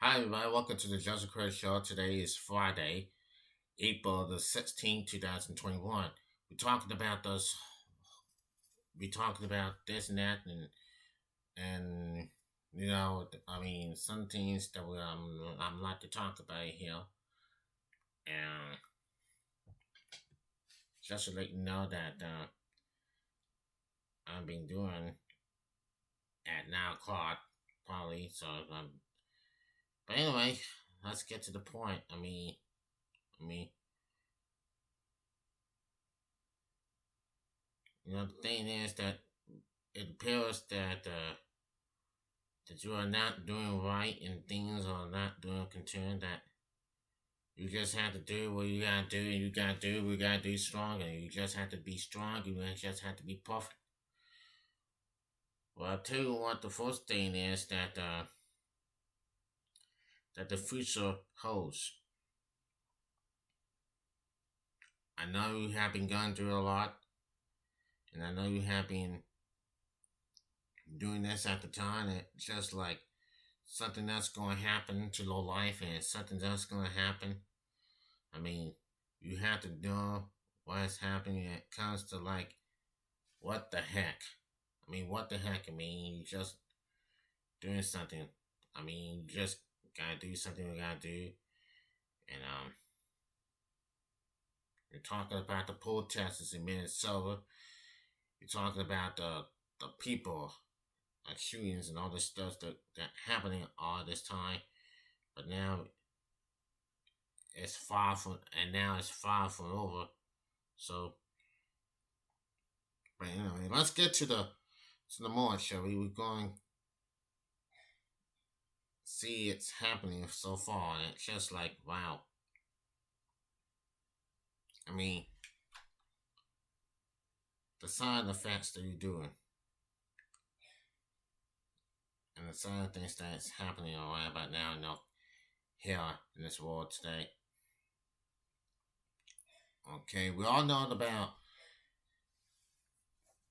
Hi, everybody. Welcome to the Joseph Craig Show. Today is Friday, April the 16th, 2021. We're talking about those, we're talking about this and that, and some things that I'm like to talk about here. And just to let you know that I've been doing at 9 o'clock, probably. But anyway, let's get to the point. I mean, the thing is that it appears that you are not doing right and things are not doing concern that you just have to do what you gotta do and you gotta do what you gotta do strong and you just have to be strong, you just have to be perfect. Well, I'll tell you what the first thing is that the future holds. I know you have been going through a lot and I know you have been doing this at the time and it's just like something that's gonna happen to your life and something that's gonna happen. I mean, you have to know what's happening. It comes to like, what the heck? What the heck? You just doing something. You just gotta do something you gotta do. And you're talking about the protesters in Minnesota. You're talking about the people, shootings and all this stuff that happening all this time. But now it's far from over. So, but anyway, let's get to the more, shall we? We're going see it's happening so far, and it's just like wow. I mean, the side effects that you're doing, and the side of things that's happening right about now, here in this world today. Okay, we all know about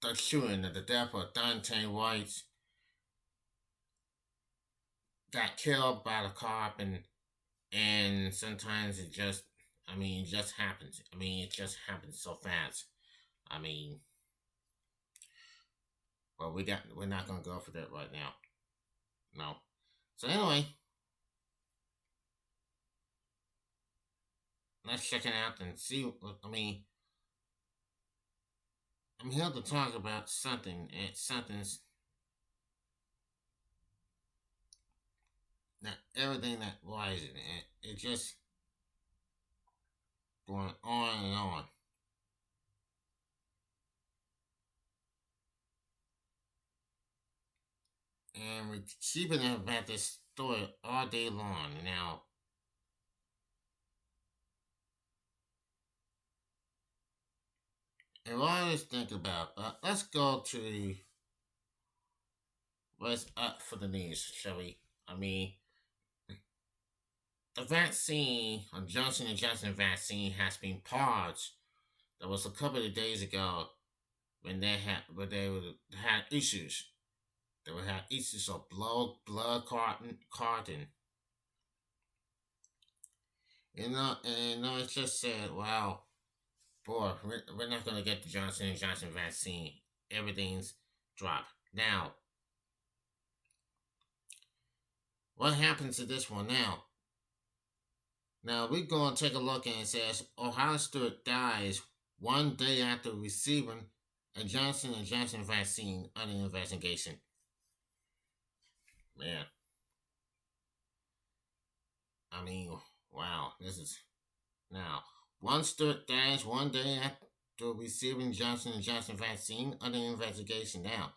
the shooting of the death of Dante White got killed by the cop, and sometimes it just happens. It just happens so fast. I mean, well, we're not gonna go for that right now. No. So anyway, let's check it out and see. I'm here to talk about something, and something's not everything that rises. It just going on and on. And we're keeping about this story all day long. Now, and what I always think about, let's go to what's up for the news, shall we? I mean, the vaccine, Johnson and Johnson vaccine, has been paused. That was a couple of days ago when they had issues. They would have issues of carton. It's just said, wow, boy, we're not gonna get the Johnson and Johnson vaccine. Everything's dropped. What happens to this one now? Now we're going to take a look and it says Ohio student dies one day after receiving a Johnson and Johnson vaccine under investigation. Man, I mean, wow, this is now one student dies one day after receiving Johnson and Johnson vaccine under investigation. Now,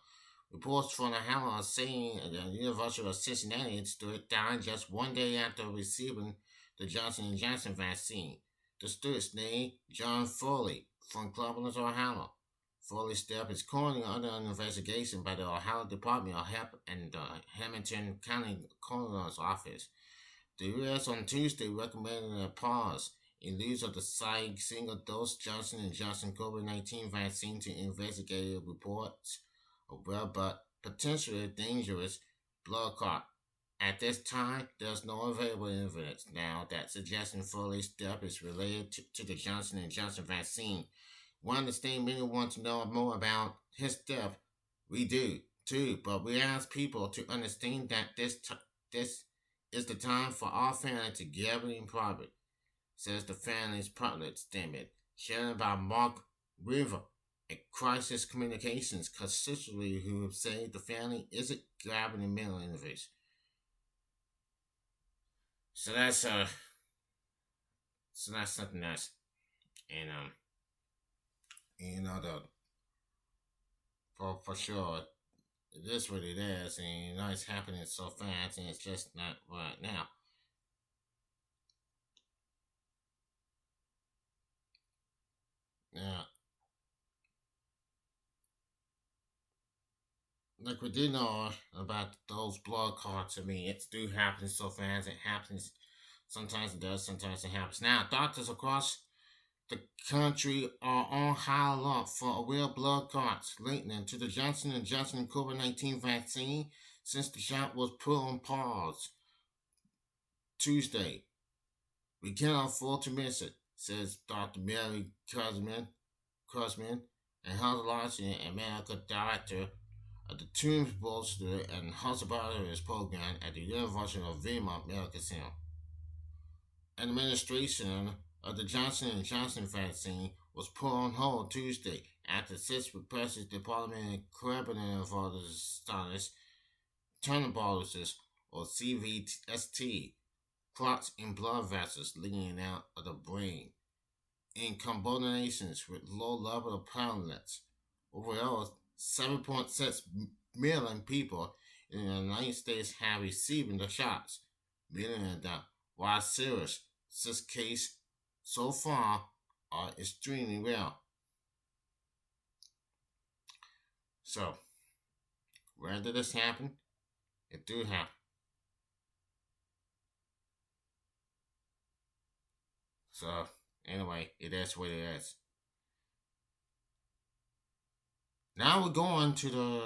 reports from the House are saying the University of Cincinnati student died just one day after receiving the Johnson and Johnson vaccine. The student's name John Foley from Columbus, Ohio. Foley's death is currently under an investigation by the Ohio Department of Health and the Hamilton County Coroner's Office. The U.S. on Tuesday recommended a pause in use of the single-dose Johnson and Johnson COVID-19 vaccine to investigate reports of well but potentially dangerous blood clot At this time, there's no available evidence now that suggesting Foley's death is related to the Johnson and Johnson vaccine. One of the things many want to know more about his death. We do too, but we ask people to understand that this is the time for our family to gather in private, says the family's public statement, shared by Mark River at Crisis Communications, constituency who say the family isn't grabbing the mental interface. So that's something that's and the for sure it is what it is, and it's happening so fast, and it's just not right now. Now, like we did know about those blood clots. I mean, it do happen so fast. It happens. Sometimes it does. Sometimes it happens. Now, doctors across the country are on high alert for real blood clots linked to the Johnson and Johnson COVID-19 vaccine since the shot was put on pause Tuesday. We cannot afford to miss it, says Dr. Mary Cosman, and healthology and medical director of the Toombs Bolster and Hospitalities program at the University of Vermont Medical Center. Administration of the Johnson and Johnson vaccine was put on hold Tuesday after six requested Department Coordinator for the Status Tuberculosis or CVST clots in blood vessels leaking out of the brain in combinations with low level of platelets. Overall, 7.6 million people in the United States have received the shots, meaning that while serious, this case so far are extremely rare. So, where did this happen? It do happen. So, anyway, it is what it is. Now we're going to the.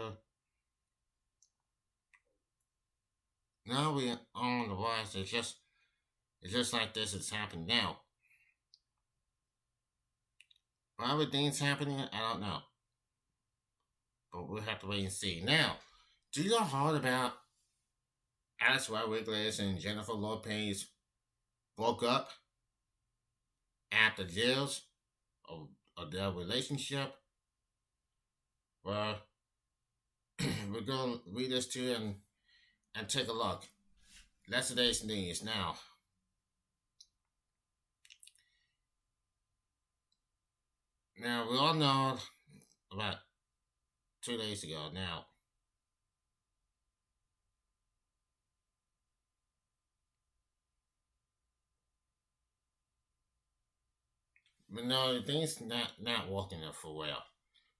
Now we're on the rise. It's just like this is happening now. Why everything's happening, I don't know. But we'll have to wait and see. Now, do you know heard about Alex Rodriguez and Jennifer Lopez broke up after years of their relationship? Well, we're going to read this to you and take a look. Yesterday's news. Now we all know about 2 days ago. But no, things not working out for well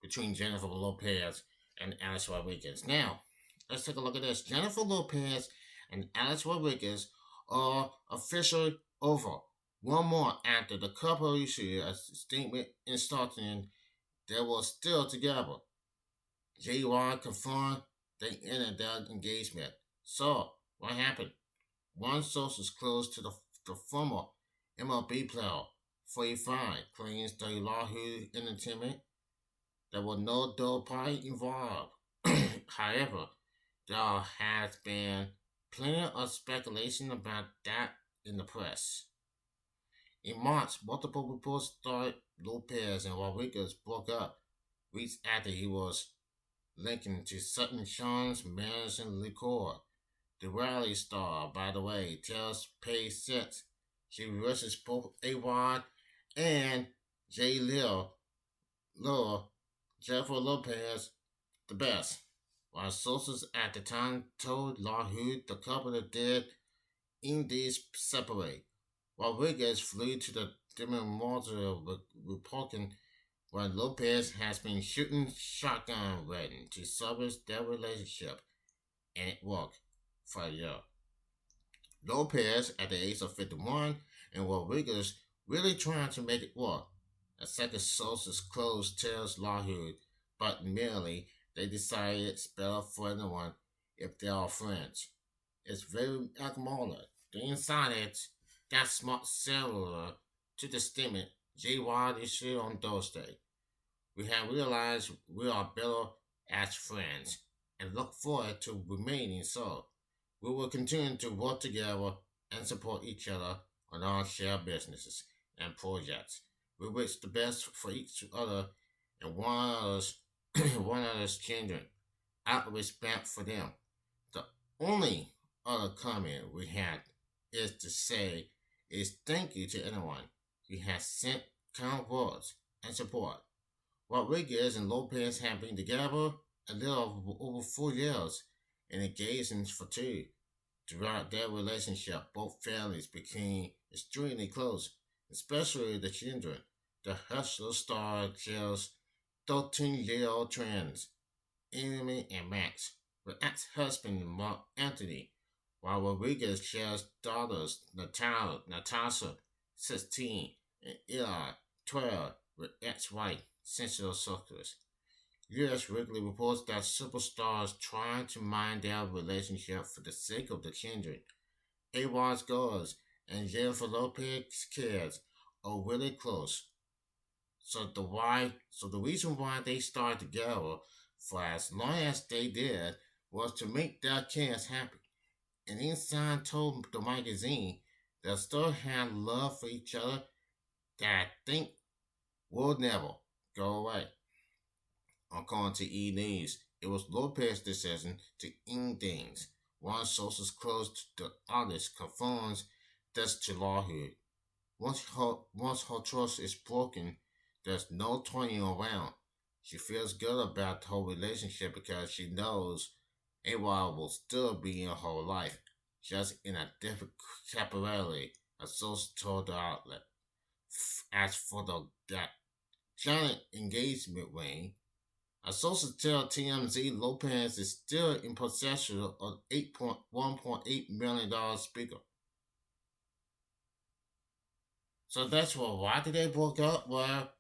between Jennifer Lopez and Alex Rodriguez. Now, let's take a look at this. Jennifer Lopez and Alex Rodriguez are officially over. One more after the couple issued a statement instating they were still together. JY confirmed they ended their engagement. So, what happened? One source is close to the former MLB player, 45, claims the Yahoo Entertainment there was no third party involved. However, there has been plenty of speculation about that in the press. In March, multiple reports started Lopez and Rodriguez broke up weeks after he was linked to Sutton Sean's Madison Liquor. The rally star, by the way, tells Page 6 she wishes both A-Rod and J. Lil, Jennifer Lopez, the best. While sources at the time told Yahoo the couple did indeed separate. Rodriguez flew to the Democratic Republican while Lopez has been shooting shotgun wedding to service their relationship, and it worked for a year. Lopez, at the age of 51, and Rodriguez really trying to make it work. A second source's close tells Yahoo, but merely they decided it's better for anyone if they are friends. is very accommodating. The inside it got smart cellular to the statement J. Wild issued on Thursday. We have realized we are better as friends and look forward to remaining so. We will continue to work together and support each other on our shared businesses and projects. We wish the best for each other and one another's one another's children out of respect for them. The only other comment we had is to say is thank you to anyone who has sent kind words and support. Rodriguez and Lopez have been together a little over 4 years and engaged for two. Throughout their relationship, both families became extremely close, especially the children. The Hustler star shares 13-year-old twins, Amy and Max, with ex-husband Mark Anthony, while Rodriguez shares daughters Natasha, 16, and Eli, 12, with ex-wife Cynthia Circus. U.S. Weekly reports that superstars trying to mind their relationship for the sake of the children. AWOD's girls and Jennifer Lopez's kids are really close. So the reason why they started together for as long as they did was to make their kids happy. And inside told the magazine they still had love for each other that I think will never go away. According to E! News, it was Lopez's decision to end things. One source close to the artist confirms this to Lawhood. Once her trust is broken, there's no turning around. She feels good about the whole relationship because she knows AWOL will still be in her life, just in a different temporarily, a source told the outlet. As for that giant engagement ring, a source tell TMZ Lopez is still in possession of $1.8 million speaker. So that's why did they broke up? Well,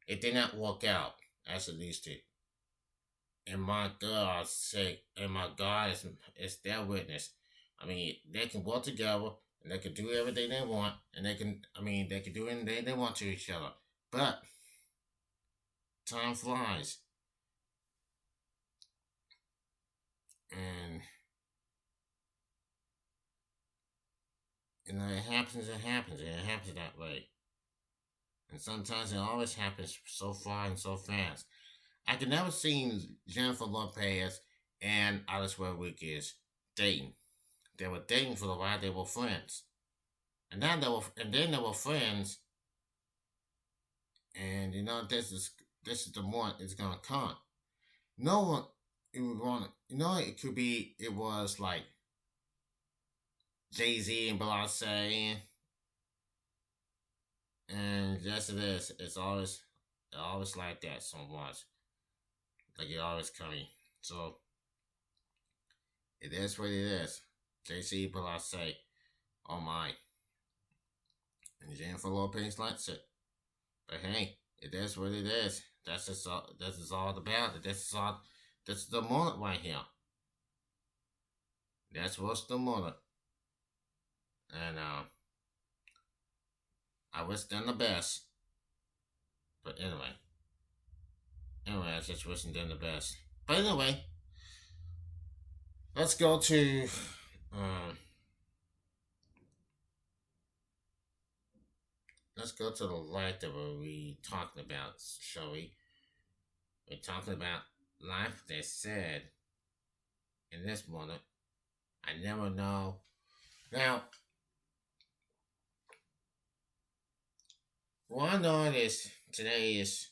it did not work out as it used to. And my God, is their witness. I mean, they can work together and they can do everything they want, and they can do anything they want to each other. But time flies, and it happens. It happens that way, and sometimes it always happens so far and so fast. I could never see Jennifer Lopez and Alice Rodriguez dating. They were dating for a while. They were friends, and then they were friends. And this is the one it's gonna come. No one it would want. It could be. It was like Jay-Z and Beyonce, and yes, it is. Always like that. Somewhat like it always coming. So it is what it is. Jay-Z, Beyonce, oh my, and Jennifer Lopez likes it. But hey, it is what it is. That's just all. This is all about it. This is all. This is the moment right here. That's what's the moment. And I wish them the best. But anyway, I just wishing them the best. But anyway, let's go to um, the life that we talking about, shall we? We're talking about life that said in this moment. I never know. Now, what I know is today is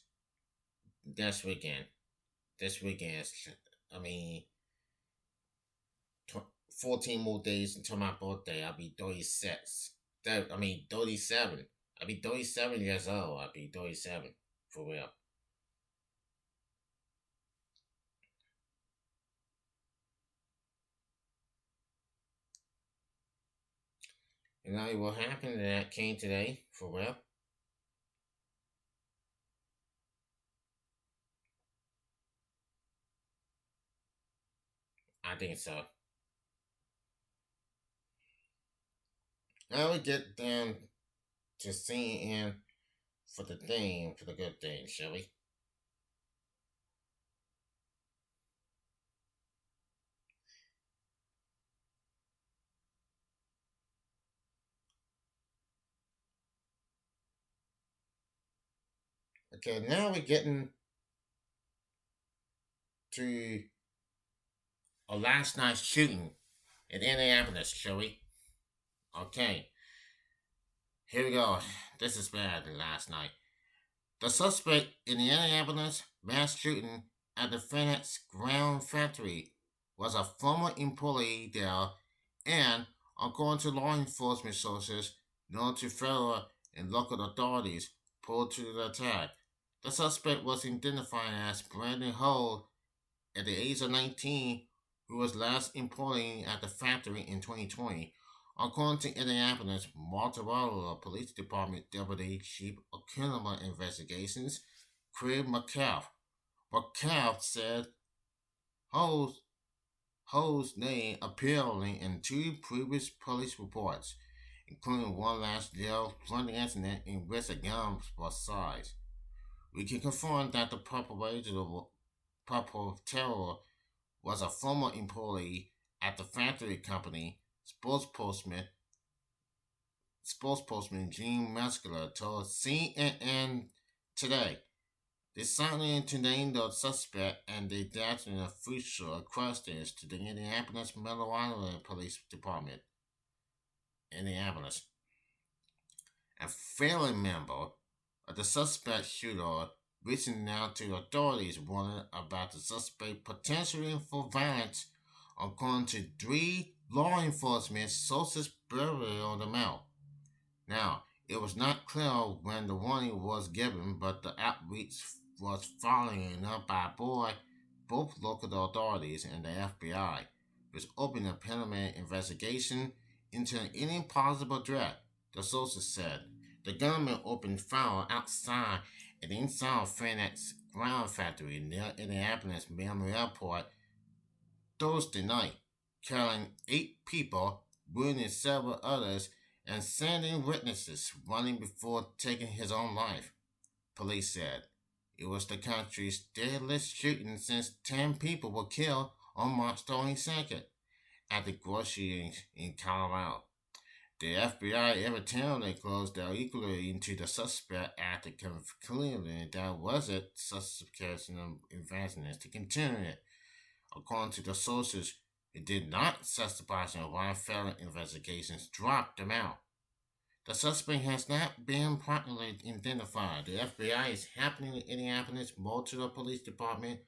this weekend. This weekend is, I mean, 14 more days until my birthday. I'll be 36. 37. I'll be 37 years old. I'll be 37. For real. You know what happened that came today? For real? I think so. Now we get down to seeing in for the thing, for the good thing, shall we? Okay, now we're getting to a last night's shooting in Indianapolis, shall we? Okay, here we go. This is bad than last night. The suspect in the Indianapolis mass shooting at the FedEx ground factory was a former employee there and, according to law enforcement sources known to federal and local authorities, pulled to the attack. The suspect was identified as Brandon Hull at the age of 19, who was last employed at the factory in 2020. According to Indianapolis Multiple Police Department Deputy Chief of Criminal Investigations, Craig McCall. McCall said Hull's, Hull's name appeared in two previous police reports, including one last year flooding incident in which a gun was seized. We can confirm that the perpetrator was a former employee at the factory company. Spokesperson Gene Muscular told CNN today. They signed to name the suspect and they death in official questions to the Indianapolis Metropolitan Police Department. Indianapolis. A family member of the suspect shooter reaching out to authorities warning about the suspect potentially for violence, according to three law enforcement sources buried on the mail. Now, it was not clear when the warning was given, but the outreach was following up by both local authorities and the FBI, which opened a preliminary investigation into any possible threat. The sources said the gunman opened fire outside and inside FedEx ground factory near Indianapolis Miami Airport Thursday night, killing 8 people, wounding several others, and sending witnesses running before taking his own life. Police said it was the country's deadliest shooting since 10 people were killed on March 22nd at the grocery in Colorado. The FBI evidently closed their inquiry into the suspect after concluding there wasn't suspicion of advancements to continue it. According to the sources, it did not specify why federal investigations dropped them out. The suspect has not been properly identified. The FBI is happening in Indianapolis Multiple Police Department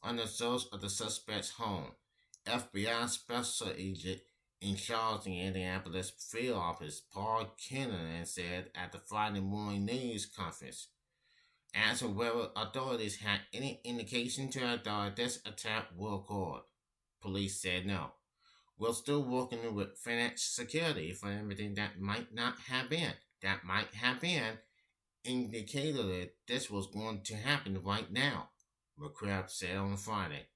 on the source of the suspect's home. FBI Special Agent in charge in Indianapolis field office Paul Kennan said at the Friday morning news conference. Asking whether authorities had any indication to that this attack will occur. Police said no. We're still working with financial security for everything that might have been indicated that this was going to happen right now, McCrabb said on Friday.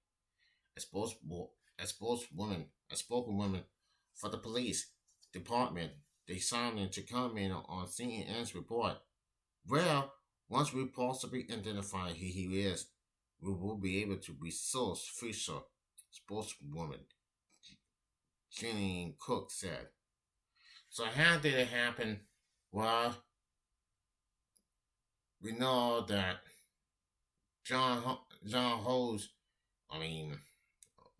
A, a spokeswoman, a spokeswoman for the police department decided to comment on CNN's report. Well, once we possibly identify who he is, we will be able to resource future spokeswoman Jenny Cook said. So how did it happen? Well, we know that John Hose, I mean,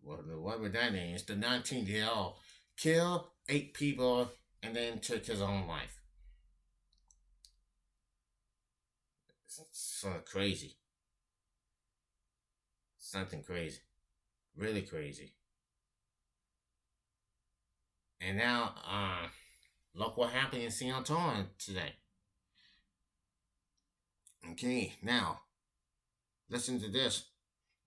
what was that name? It's the 19-year-old killed 8 people and then took his own life. So crazy. Something crazy. Really crazy. And now, look what happened in San Antonio today. Okay, now, listen to this.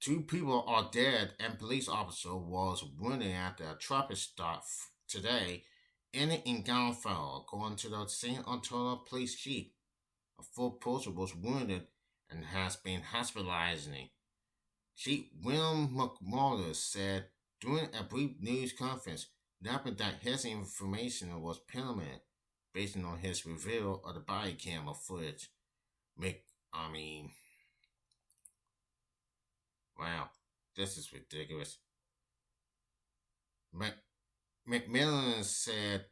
2 people are dead and police officer was wounded after a traffic stop today in gunfire, according to the San Antonio police chief. A full person was wounded and has been hospitalized. Chief William McMorris said during a brief news conference, noting that his information was preliminary. based on his review of the body camera footage. Make, I mean, wow, this is ridiculous. Mc- McMillan said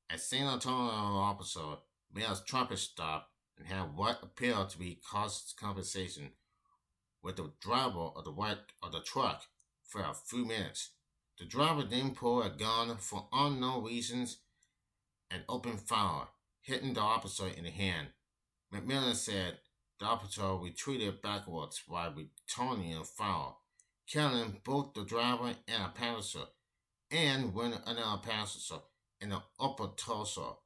a San Antonio officer made a trumpet stop and had what appeared to be cost conversation with the driver of the truck for a few minutes. The driver then pulled a gun for unknown reasons and opened fire, hitting the officer in the hand. McMillan said the officer retreated backwards while returning fire, killing both the driver and a passenger, and wounding another passenger in the upper torso.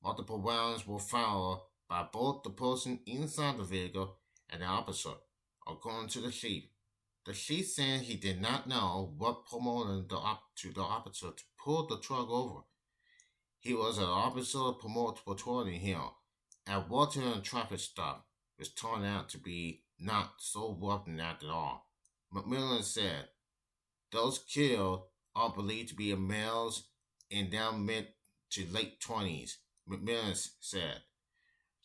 Multiple rounds were fired by both the person inside the vehicle and the officer, according to the chief. The chief said he did not know what promoted the officer to pull the truck over. He was an officer promoted patrolling here at Walter traffic stop, which turned out to be not so rough after all. McMillan said those killed are believed to be males in their mid to late 20s, McMillan said.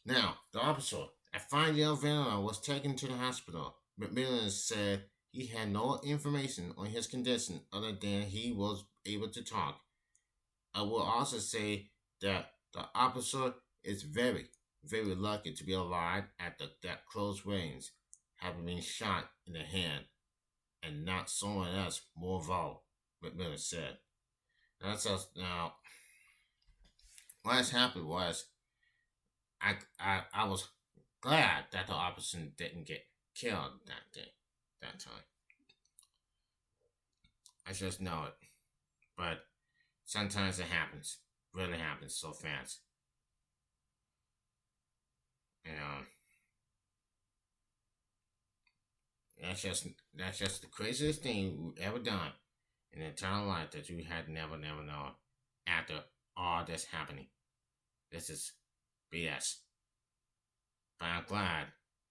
Now, the officer, a 5-year-old veteran, was taken to the hospital. McMillan said he had no information on his condition other than he was able to talk. I will also say that the officer is very, very lucky to be alive at that close range, having been shot in the hand and not someone else more involved, McMillan said. That's just now. What has happened was I was glad that the officer didn't get killed that day, that time. I just know it, but sometimes it happens, really happens so fast. You know, that's just the craziest thing we've ever done in the entire life that you had never known after all this happening. This is BS. But I'm glad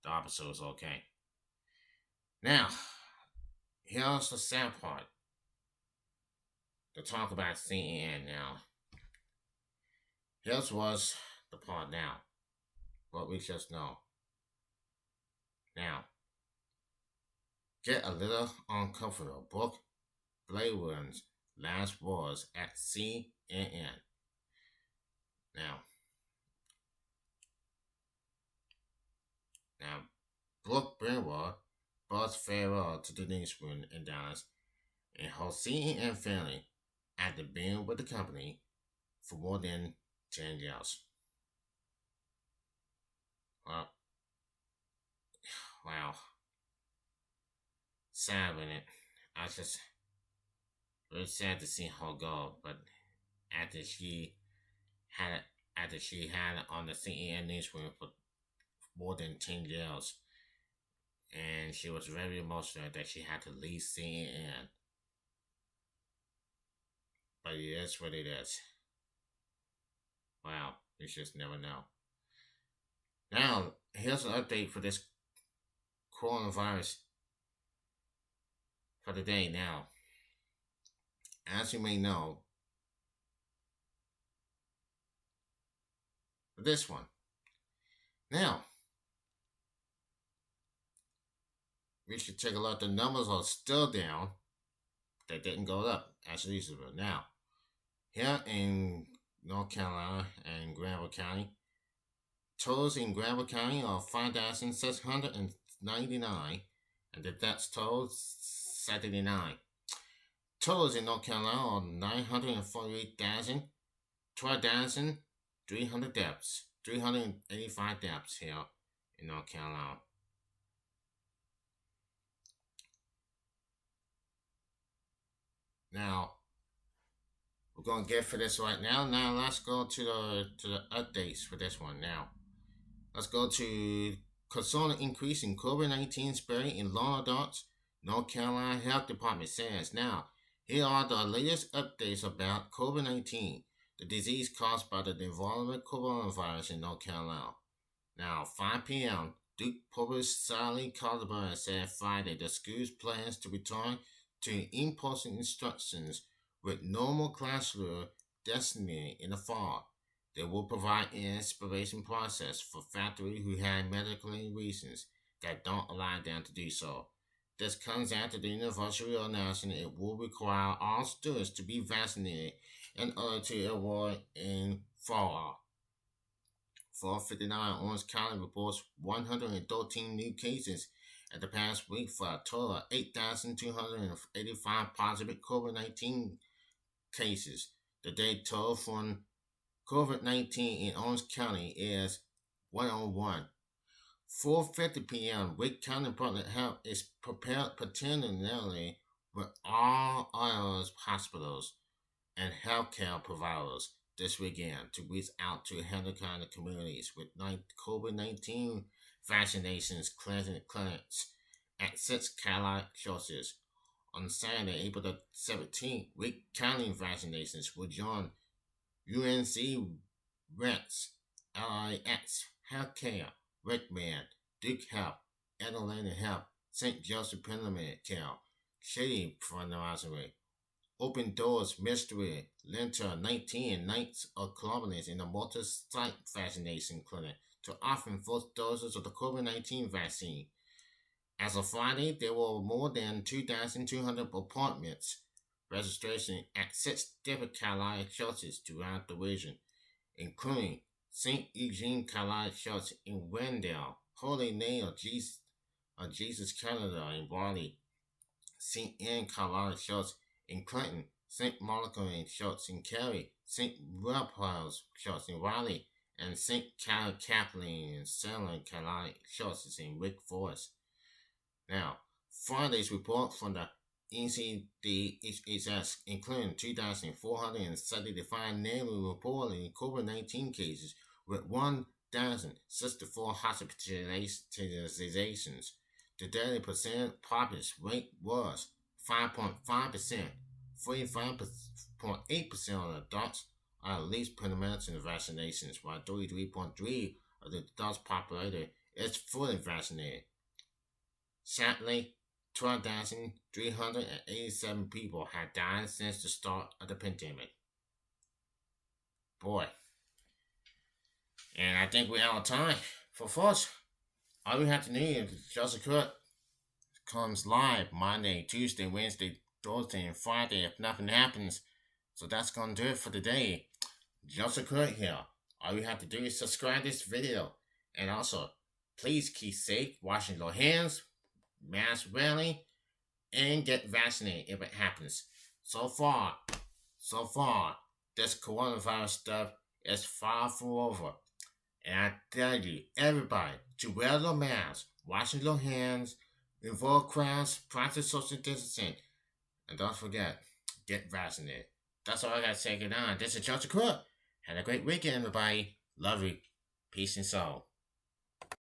the officer was okay. Now, here's the sad part. To talk about CNN now. Here's was the part now. What we just know. Now, get a little uncomfortable. Book Blade Runner's last words at CNN. Now, Brooke Brenwell brought farewell to the newsroom in Dallas and her CNN family after being with the company for more than 10 years. Well, wow. Sad with it. I just very sad to see her go, but after she had after she had on the CNN newsroom for more than 10 years, and she was very emotional that she had to leave CNN. But it is what it is. Wow, you just never know. Now, here's an update for this coronavirus for the day. Now, as you may know, for this one. Now, we should take a look. The numbers are still down. They didn't go up as usual. Now, here in North Carolina and Granville County, totals in Granville County are 5,699, and the deaths total 79. Totals in North Carolina are 948,000, 12,300 deaths, 385 deaths here in North Carolina. Now, we're gonna get for this right now. Now let's go to the updates for this one. Now, let's go to concerning increase in COVID-19 spreading in lung adults. North Carolina Health Department says now. Here are the latest updates about COVID-19, the disease caused by the development coronavirus in North Carolina. Now, 5 p.m. Duke published Sally Calderburn said Friday the school's plans to return to in-person instructions with normal classroom destiny in the fall. They will provide an inspiration process for faculty who have medical reasons that don't allow them to do so. This comes after the university announcing it will require all students to be vaccinated in order to avoid in fallout. 459 Orange County reports 113 new cases in the past week for a total of 8,285 positive COVID 19 cases. The day total from COVID 19 in Orange County is 101. 4:50 p.m. Wake County Public Health is prepared particularly with all others hospitals and healthcare providers this weekend to reach out to Henderson communities with COVID 19 vaccinations clinics at 6 Caroline churches. On Saturday, April the 17th, Wake County vaccinations will join UNC Rents, LIX Healthcare, Rickman, Duke Health, Atlanta Health, St. Joseph Pennsylvania Care, Shady Fundraisery, Open Doors Mystery, Linter 19 Knights of Columbus in a multi-site vaccination clinic to offer first doses of the COVID 19 vaccine. As of Friday, there were more than 2,200 appointments registration at 6 different Carolina churches throughout the region, including St. Eugene Carolina Church in Wendell, Holy Name of Jesus Canada in Raleigh, St. Anne Carolina Church in Clinton, St. Monica Church in Cary, St. Raphael's Church in Raleigh, and St. Kathleen and Salem Carolina Churches in Wake Forest. Now, Friday's report from the NCDHS, including 2,475 newly reported COVID 19 cases with 1,064 hospitalizations. The daily percent population rate was 5.5%. 45.8% of adults are at least implementing vaccinations, while 33.3% of the adults populated is fully vaccinated. Sadly, 12,387 people have died since the start of the pandemic. Boy. And I think we're out of time. For folks, all we have to need is Joseph Cook comes live Monday, Tuesday, Wednesday, Thursday, and Friday if nothing happens. So that's going to do it for today. Joseph Cook here. All you have to do is subscribe to this video. And also, please keep safe, washing your hands, mask wearing, and get vaccinated if it happens. So far, this coronavirus stuff is far from over. And I tell you, everybody, to wear your mask, washing your hands, avoid crowds, practice social distancing, and don't forget, get vaccinated. That's all I got to say. Good on. This is Joseph Cook. Have a great weekend, everybody. Love you. Peace and soul.